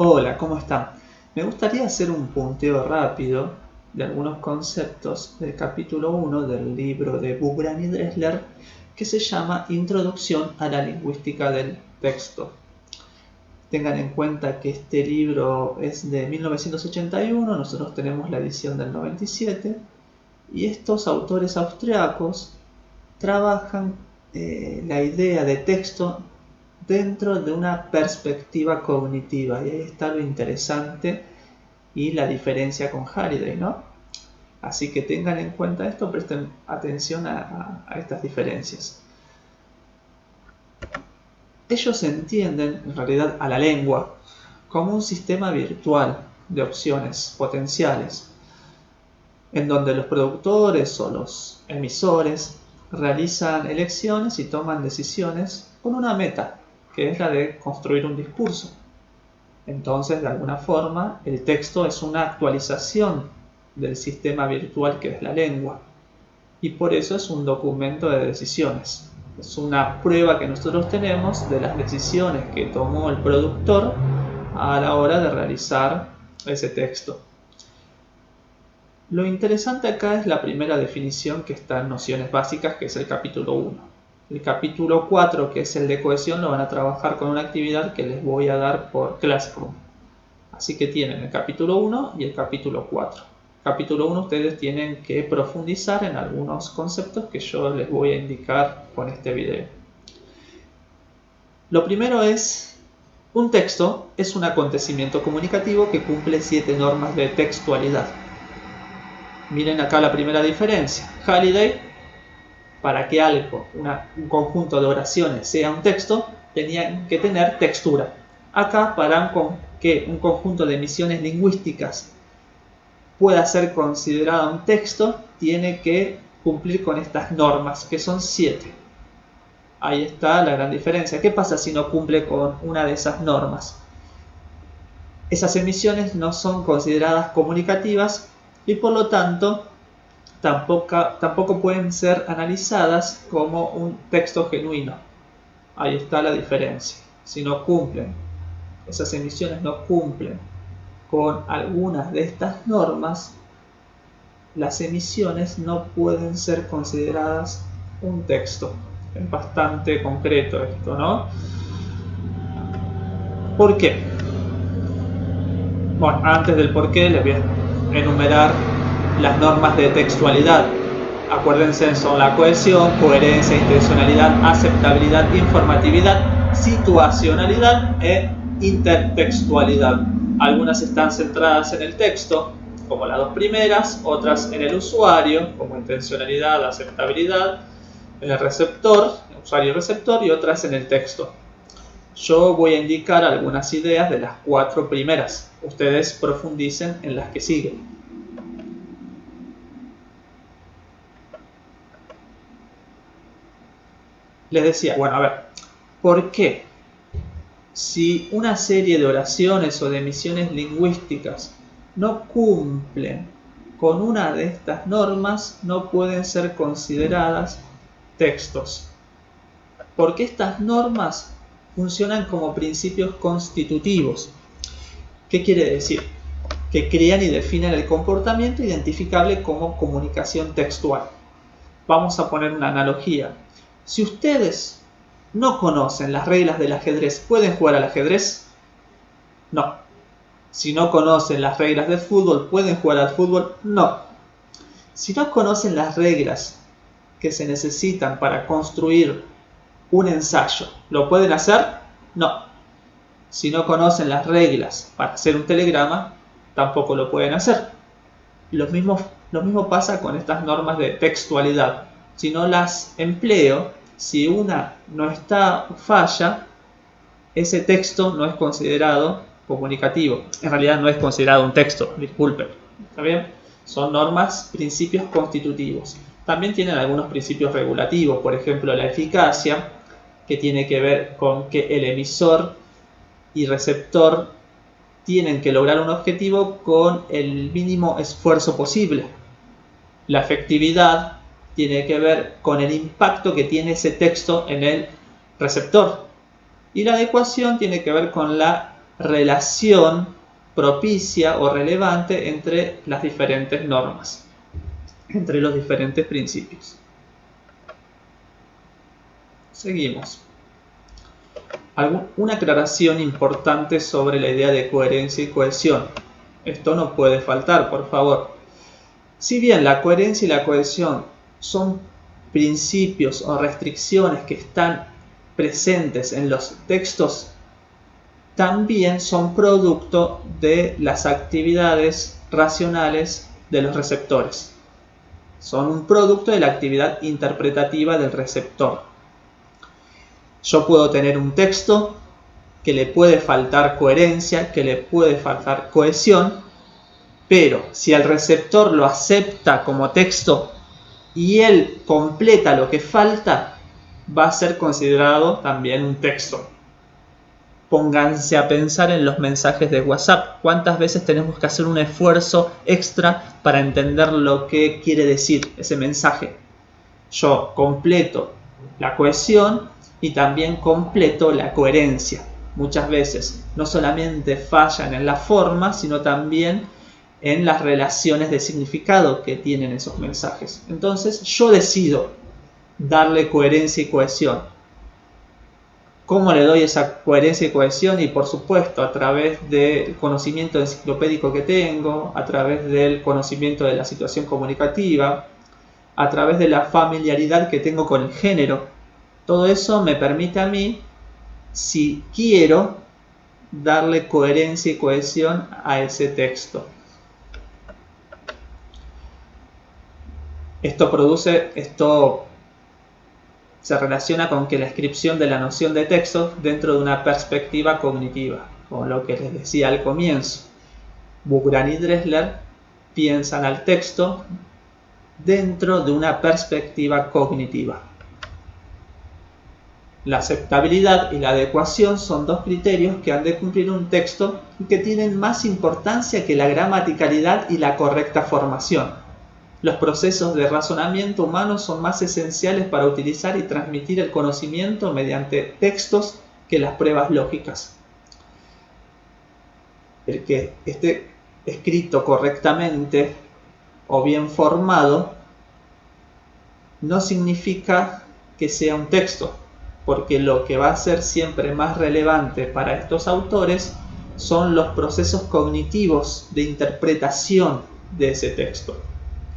Hola, ¿cómo están? Me gustaría hacer un punteo rápido de algunos conceptos del capítulo 1 del libro de Bugrán y Dressler que se llama Introducción a la lingüística del texto. Tengan en cuenta que este libro es de 1981, nosotros tenemos la edición del 97 y estos autores austriacos trabajan la idea de texto dentro de una perspectiva cognitiva, y ahí está lo interesante y la diferencia con Halliday, ¿no? Así que tengan en cuenta esto, presten atención a estas diferencias. Ellos entienden en realidad a la lengua como un sistema virtual de opciones potenciales, en donde los productores o los emisores realizan elecciones y toman decisiones con una meta, que es la de construir un discurso. Entonces, de alguna forma, el texto es una actualización del sistema virtual que es la lengua, y por eso es un documento de decisiones. Es una prueba que nosotros tenemos de las decisiones que tomó el productor a la hora de realizar ese texto. Lo interesante acá es la primera definición que está en Nociones Básicas, que es el capítulo 1. El capítulo 4, que es el de cohesión, lo van a trabajar con una actividad que les voy a dar por Classroom. Así que tienen el capítulo 1 y el capítulo 4. Capítulo 1 ustedes tienen que profundizar en algunos conceptos que yo les voy a indicar con este video. Lo primero es, un texto es un acontecimiento comunicativo que cumple 7 normas de textualidad. Miren acá la primera diferencia. Halliday, para que algo, un conjunto de oraciones sea un texto, tenía que tener textura. Acá, para que un conjunto de emisiones lingüísticas pueda ser considerado un texto, tiene que cumplir con estas normas, que son 7. Ahí está la gran diferencia. ¿Qué pasa si no cumple con una de esas normas? Esas emisiones no son consideradas comunicativas y por lo tanto tampoco pueden ser analizadas como un texto genuino. Ahí está la diferencia. Si no cumplen, esas emisiones no cumplen con algunas de estas normas, las emisiones no pueden ser consideradas un texto. Es bastante concreto esto, ¿no? ¿Por qué? Bueno, antes del por qué les voy a enumerar las normas de textualidad. Acuérdense, son la cohesión, coherencia, intencionalidad, aceptabilidad, informatividad, situacionalidad e intertextualidad. Algunas están centradas en el texto, como las dos primeras, otras en el usuario, como intencionalidad, aceptabilidad, en el receptor, usuario y receptor, y otras en el texto. Yo voy a indicar algunas ideas de las 4 primeras. Ustedes profundicen en las que siguen. Les decía, bueno, a ver, ¿por qué? Si una serie de oraciones o de emisiones lingüísticas no cumplen con una de estas normas, no pueden ser consideradas textos. Porque estas normas funcionan como principios constitutivos. ¿Qué quiere decir? Que crean y definen el comportamiento identificable como comunicación textual. Vamos a poner una analogía. Si ustedes no conocen las reglas del ajedrez, ¿pueden jugar al ajedrez? No. Si no conocen las reglas del fútbol, ¿pueden jugar al fútbol? No. Si no conocen las reglas que se necesitan para construir un ensayo, ¿lo pueden hacer? No. Si no conocen las reglas para hacer un telegrama, tampoco lo pueden hacer. Lo mismo pasa con estas normas de textualidad. Si no las empleo, si una no está falla, ese texto no es considerado comunicativo. En realidad no es considerado un texto, disculpen. ¿Está bien? Son normas, principios constitutivos. También tienen algunos principios regulativos, por ejemplo la eficacia, que tiene que ver con que el emisor y receptor tienen que lograr un objetivo con el mínimo esfuerzo posible. La efectividad tiene que ver con el impacto que tiene ese texto en el receptor. Y la adecuación tiene que ver con la relación propicia o relevante entre las diferentes normas, entre los diferentes principios. Seguimos. Una aclaración importante sobre la idea de coherencia y cohesión. Esto no puede faltar, por favor. Si bien la coherencia y la cohesión son principios o restricciones que están presentes en los textos, también son producto de las actividades racionales de los receptores. Son un producto de la actividad interpretativa del receptor. Yo puedo tener un texto que le puede faltar coherencia, que le puede faltar cohesión, pero si el receptor lo acepta como texto y él completa lo que falta, va a ser considerado también un texto. Pónganse a pensar en los mensajes de WhatsApp. ¿Cuántas veces tenemos que hacer un esfuerzo extra para entender lo que quiere decir ese mensaje? Yo completo la cohesión y también completo la coherencia. Muchas veces no solamente fallan en la forma, sino también en las relaciones de significado que tienen esos mensajes. Entonces yo decido darle coherencia y cohesión. ¿Cómo le doy esa coherencia y cohesión? Y por supuesto a través del conocimiento enciclopédico que tengo, a través del conocimiento de la situación comunicativa, a través de la familiaridad que tengo con el género. Todo eso me permite a mí, si quiero, darle coherencia y cohesión a ese texto. Esto se relaciona con que la descripción de la noción de texto dentro de una perspectiva cognitiva, como lo que les decía al comienzo. Bugran y Dressler piensan al texto dentro de una perspectiva cognitiva. La aceptabilidad y la adecuación son dos criterios que han de cumplir un texto y que tienen más importancia que la gramaticalidad y la correcta formación. Los procesos de razonamiento humano son más esenciales para utilizar y transmitir el conocimiento mediante textos que las pruebas lógicas. El que esté escrito correctamente o bien formado no significa que sea un texto, porque lo que va a ser siempre más relevante para estos autores son los procesos cognitivos de interpretación de ese texto.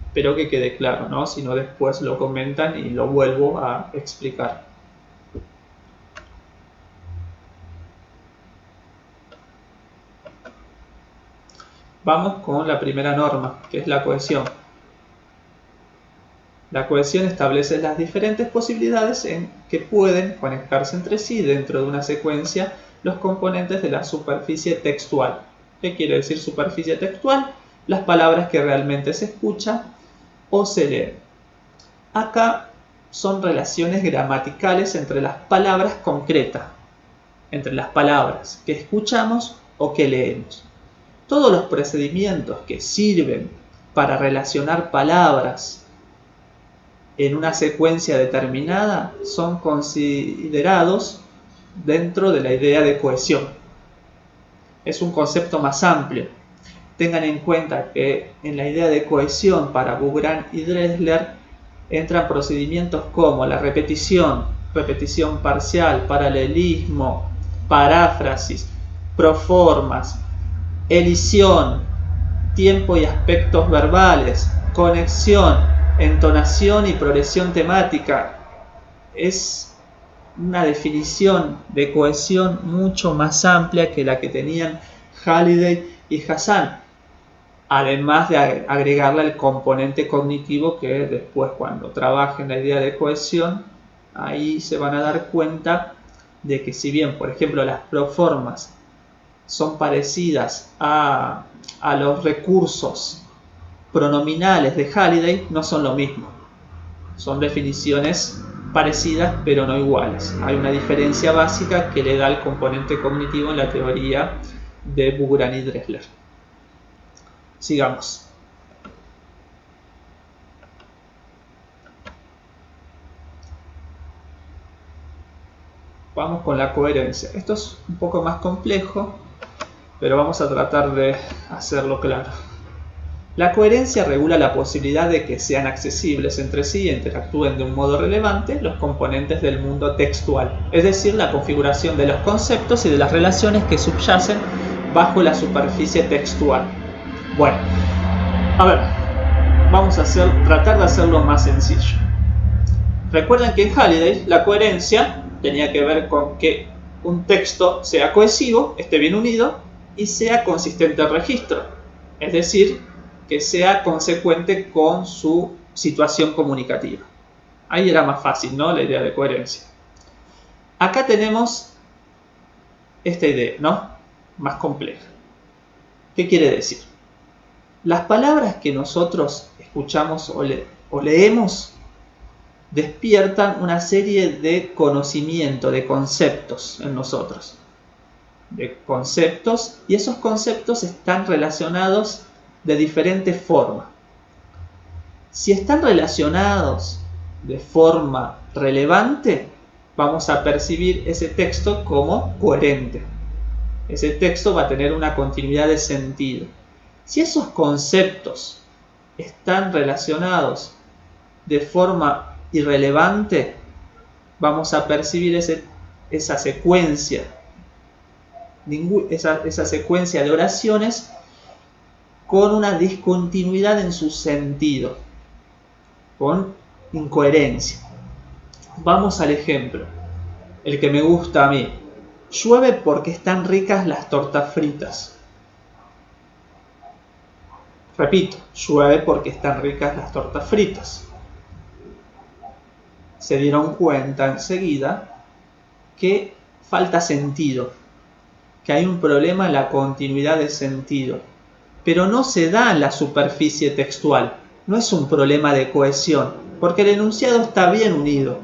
Espero que quede claro, ¿no? Si no, después lo comentan y lo vuelvo a explicar. Vamos con la primera norma, que es la cohesión. La cohesión establece las diferentes posibilidades en que pueden conectarse entre sí dentro de una secuencia los componentes de la superficie textual. ¿Qué quiere decir superficie textual? Las palabras que realmente se escuchan o se leen. Acá son relaciones gramaticales entre las palabras concretas, entre las palabras que escuchamos o que leemos. Todos los procedimientos que sirven para relacionar palabras en una secuencia determinada son considerados dentro de la idea de cohesión. Es un concepto más amplio. Tengan en cuenta que en la idea de cohesión para Bugran y Dressler entran procedimientos como la repetición, repetición parcial, paralelismo, paráfrasis, proformas, elisión, tiempo y aspectos verbales, conexión, entonación y progresión temática. Es una definición de cohesión mucho más amplia que la que tenían Halliday y Hassan, además de agregarle el componente cognitivo que después, cuando trabajen la idea de cohesión, ahí se van a dar cuenta de que si bien, por ejemplo, las proformas son parecidas a los recursos pronominales de Halliday, no son lo mismo. Son definiciones parecidas pero no iguales. Hay una diferencia básica que le da el componente cognitivo en la teoría de Bugran y Dressler. Sigamos. Vamos con la coherencia. Esto es un poco más complejo, pero vamos a tratar de hacerlo claro. La coherencia regula la posibilidad de que sean accesibles entre sí e interactúen de un modo relevante los componentes del mundo textual, es decir, la configuración de los conceptos y de las relaciones que subyacen bajo la superficie textual. Bueno, a ver, vamos a tratar de hacerlo más sencillo. Recuerden que en Halliday la coherencia tenía que ver con que un texto sea cohesivo, esté bien unido y sea consistente al registro, es decir, que sea consecuente con su situación comunicativa. Ahí era más fácil, ¿no? La idea de coherencia. Acá tenemos esta idea, ¿no? Más compleja. ¿Qué quiere decir? Las palabras que nosotros escuchamos o leemos despiertan una serie de conocimiento, de conceptos en nosotros. De conceptos, y esos conceptos están relacionados de diferente forma. Si están relacionados de forma relevante, vamos a percibir ese texto como coherente. Ese texto va a tener una continuidad de sentido. Si esos conceptos están relacionados de forma irrelevante, vamos a percibir esa secuencia de oraciones con una discontinuidad en su sentido, con incoherencia. Vamos al ejemplo, el que me gusta a mí. Llueve porque están ricas las tortas fritas. Repito, llueve porque están ricas las tortas fritas. Se dieron cuenta enseguida que falta sentido, que hay un problema en la continuidad de sentido, pero no se da en la superficie textual, no es un problema de cohesión, porque el enunciado está bien unido.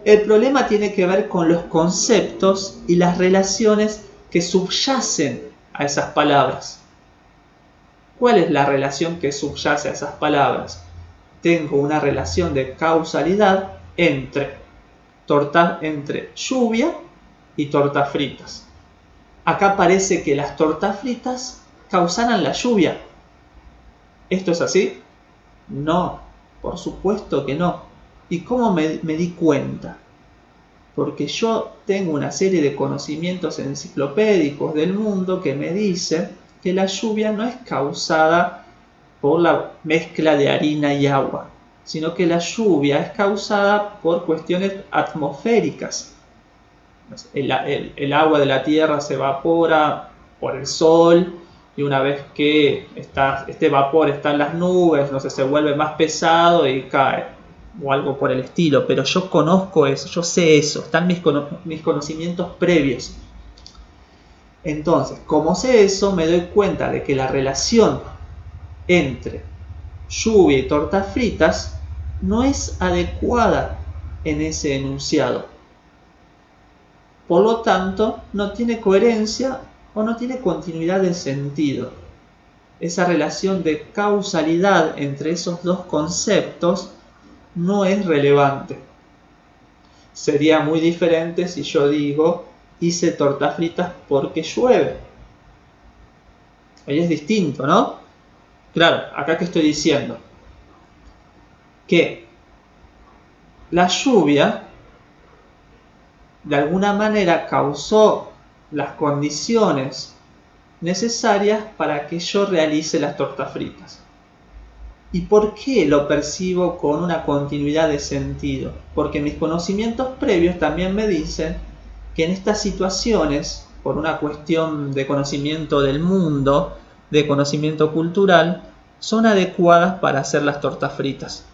El problema tiene que ver con los conceptos y las relaciones que subyacen a esas palabras. ¿Cuál es la relación que subyace a esas palabras? Tengo una relación de causalidad entre lluvia y tortas fritas. Acá parece que las tortas fritas causaran la lluvia. ¿Esto es así? No, por supuesto que no. ¿Y cómo me di cuenta? Porque yo tengo una serie de conocimientos enciclopédicos del mundo que me dicen que la lluvia no es causada por la mezcla de harina y agua, sino que la lluvia es causada por cuestiones atmosféricas. El agua de la tierra se evapora por el sol y una vez que este vapor está en las nubes, no sé, se vuelve más pesado y cae o algo por el estilo, pero yo conozco eso, yo sé eso, están mis conocimientos previos. Entonces, como sé eso, me doy cuenta de que la relación entre lluvia y tortas fritas no es adecuada en ese enunciado. Por lo tanto, no tiene coherencia o no tiene continuidad de sentido. Esa relación de causalidad entre esos dos conceptos no es relevante. Sería muy diferente si yo digo hice tortas fritas porque llueve. Ahí es distinto, ¿no? Claro, acá que estoy diciendo que la lluvia de alguna manera causó las condiciones necesarias para que yo realice las tortas fritas. ¿Y por qué lo percibo con una continuidad de sentido? Porque mis conocimientos previos también me dicen que en estas situaciones, por una cuestión de conocimiento del mundo, de conocimiento cultural, son adecuadas para hacer las tortas fritas.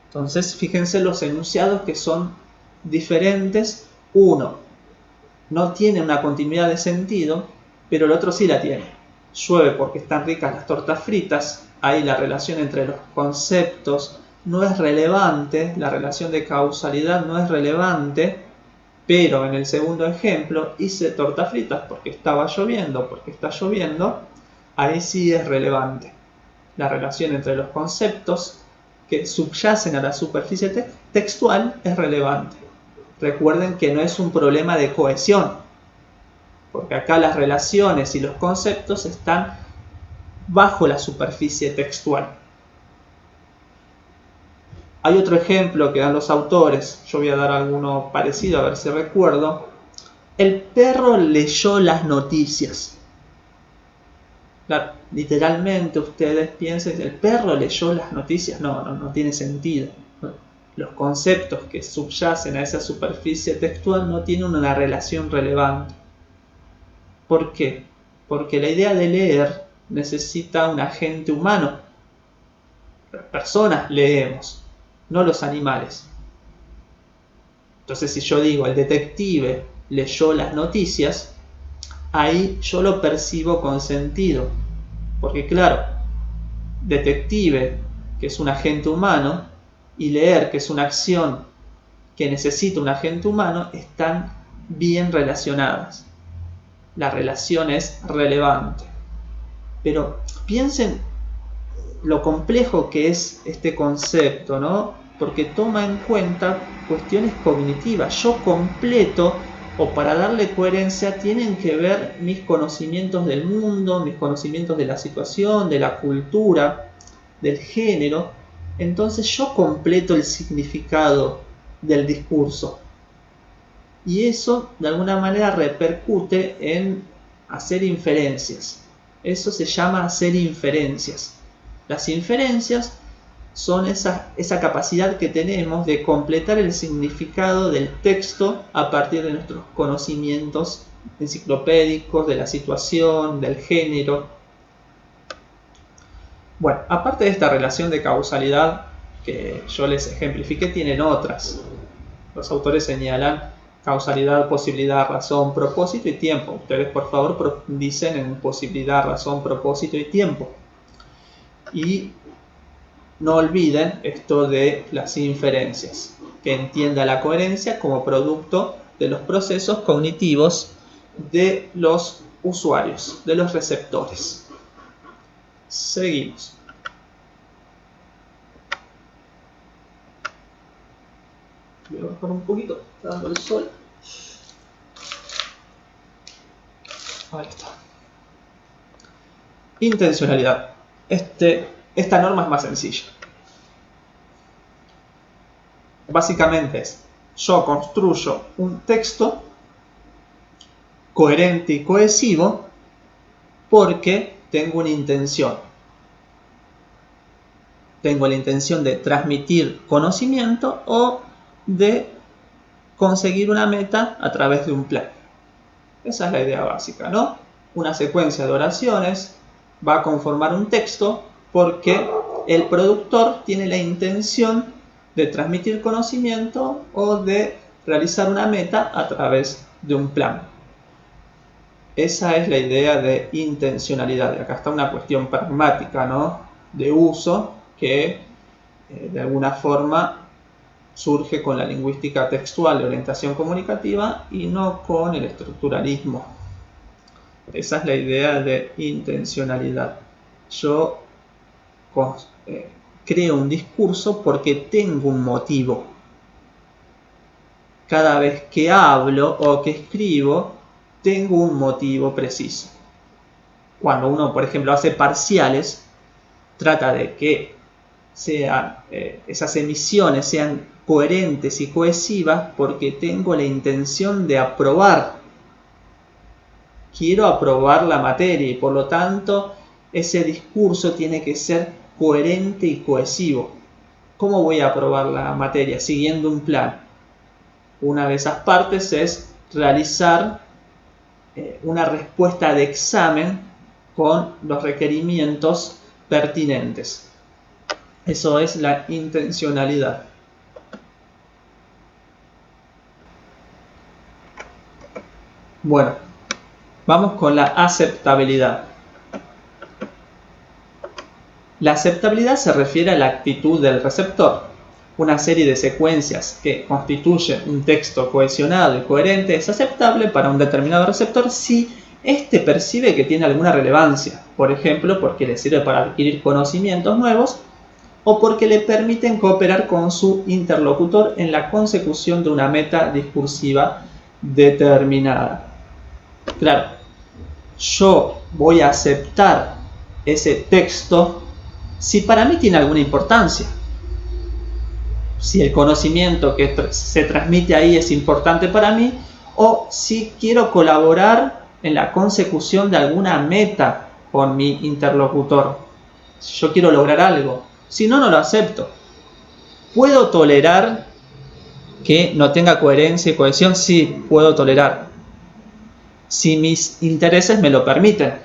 Entonces, fíjense los enunciados que son diferentes. Uno no tiene una continuidad de sentido, pero el otro sí la tiene. Llueve porque están ricas las tortas fritas. Ahí la relación entre los conceptos no es relevante, la relación de causalidad no es relevante, pero en el segundo ejemplo hice tortas fritas porque estaba lloviendo, porque está lloviendo, ahí sí es relevante. La relación entre los conceptos que subyacen a la superficie textual es relevante. Recuerden que no es un problema de cohesión, porque acá las relaciones y los conceptos están bajo la superficie textual. Hay otro ejemplo que dan los autores, yo voy a dar alguno parecido a ver si recuerdo. El perro leyó las noticias. Claro, literalmente ustedes piensen, ¿el perro leyó las noticias? No tiene sentido. Los conceptos que subyacen a esa superficie textual no tienen una relación relevante. ¿Por qué? Porque la idea de leer necesita un agente humano. Las personas leemos, no los animales. Entonces, si yo digo el detective leyó las noticias, ahí yo lo percibo con sentido. Porque claro, detective, que es un agente humano, y leer, que es una acción que necesita un agente humano, están bien relacionadas. La relación es relevante. Pero piensen lo complejo que es este concepto, ¿no? Porque toma en cuenta cuestiones cognitivas. Yo completo, o para darle coherencia, tienen que ver mis conocimientos del mundo, mis conocimientos de la situación, de la cultura, del género. Entonces yo completo el significado del discurso. Y eso de alguna manera repercute en hacer inferencias. Eso se llama hacer inferencias. Las inferencias son esa capacidad que tenemos de completar el significado del texto a partir de nuestros conocimientos enciclopédicos, de la situación, del género. Bueno, aparte de esta relación de causalidad que yo les ejemplifiqué, tienen otras. Los autores señalan causalidad, posibilidad, razón, propósito y tiempo. Ustedes, por favor, profundicen en posibilidad, razón, propósito y tiempo. Y no olviden esto de las inferencias, que entienda la coherencia como producto de los procesos cognitivos de los usuarios, de los receptores. Seguimos. Voy a bajar un poquito, está dando el sol. Ahí está. Intencionalidad. Esta norma es más sencilla. Básicamente es, yo construyo un texto coherente y cohesivo porque tengo una intención. Tengo la intención de transmitir conocimiento o de conseguir una meta a través de un plan. Esa es la idea básica, ¿no? Una secuencia de oraciones va a conformar un texto porque el productor tiene la intención de transmitir conocimiento o de realizar una meta a través de un plan. Esa es la idea de intencionalidad. Y acá está una cuestión pragmática, ¿no? De uso que de alguna forma surge con la lingüística textual de orientación comunicativa y no con el estructuralismo. Esa es la idea de intencionalidad. Yo creo un discurso porque tengo un motivo. Cada vez que hablo o que escribo, tengo un motivo preciso. Cuando uno, por ejemplo, hace parciales, trata de que esas emisiones sean coherentes y cohesivas porque tengo la intención de aprobar. Quiero aprobar la materia y por lo tanto ese discurso tiene que ser coherente y cohesivo. ¿Cómo voy a aprobar la materia? Siguiendo un plan. Una de esas partes es realizar una respuesta de examen con los requerimientos pertinentes. Eso es la intencionalidad. Bueno, vamos con la aceptabilidad. La aceptabilidad se refiere a la actitud del receptor. Una serie de secuencias que constituyen un texto cohesionado y coherente es aceptable para un determinado receptor si éste percibe que tiene alguna relevancia, por ejemplo, porque le sirve para adquirir conocimientos nuevos o porque le permiten cooperar con su interlocutor en la consecución de una meta discursiva determinada. Claro, yo voy a aceptar ese texto si para mí tiene alguna importancia. Si el conocimiento que se transmite ahí es importante para mí, o si quiero colaborar en la consecución de alguna meta con mi interlocutor. Si yo quiero lograr algo, si no, no lo acepto. ¿Puedo tolerar que no tenga coherencia y cohesión? Sí, puedo tolerar. Si mis intereses me lo permiten.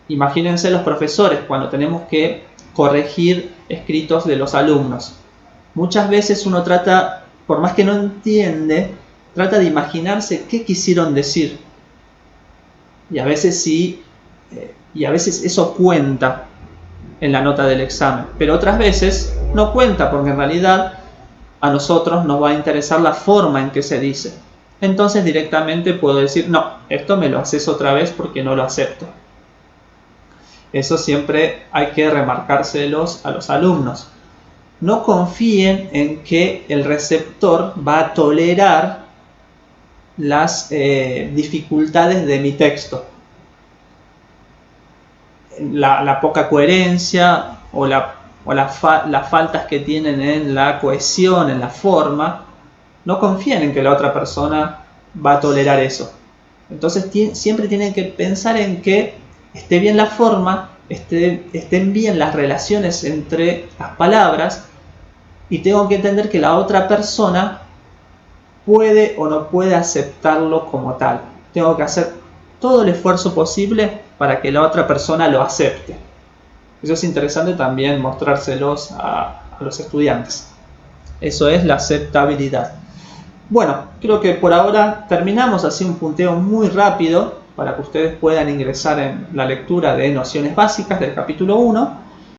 Imagínense los profesores cuando tenemos que corregir escritos de los alumnos. Muchas veces uno trata, por más que no entiende, trata de imaginarse qué quisieron decir. Y a veces sí, y a veces eso cuenta en la nota del examen. Pero otras veces no cuenta, porque en realidad a nosotros nos va a interesar la forma en que se dice. Entonces directamente puedo decir, no, esto me lo haces otra vez porque no lo acepto. Eso siempre hay que remarcárselos a los alumnos. No confíen en que el receptor va a tolerar las dificultades de mi texto. La poca coherencia o las faltas que tienen en la cohesión, en la forma. No confíen en que la otra persona va a tolerar eso. Entonces siempre tienen que pensar en que esté bien la forma, estén bien las relaciones entre las palabras, y tengo que entender que la otra persona puede o no puede aceptarlo como tal. Tengo que hacer todo el esfuerzo posible para que la otra persona lo acepte. Eso es interesante también mostrárselos a los estudiantes. Eso es la aceptabilidad. Bueno, creo que por ahora terminamos así un punteo muy rápido para que ustedes puedan ingresar en la lectura de nociones básicas del capítulo 1.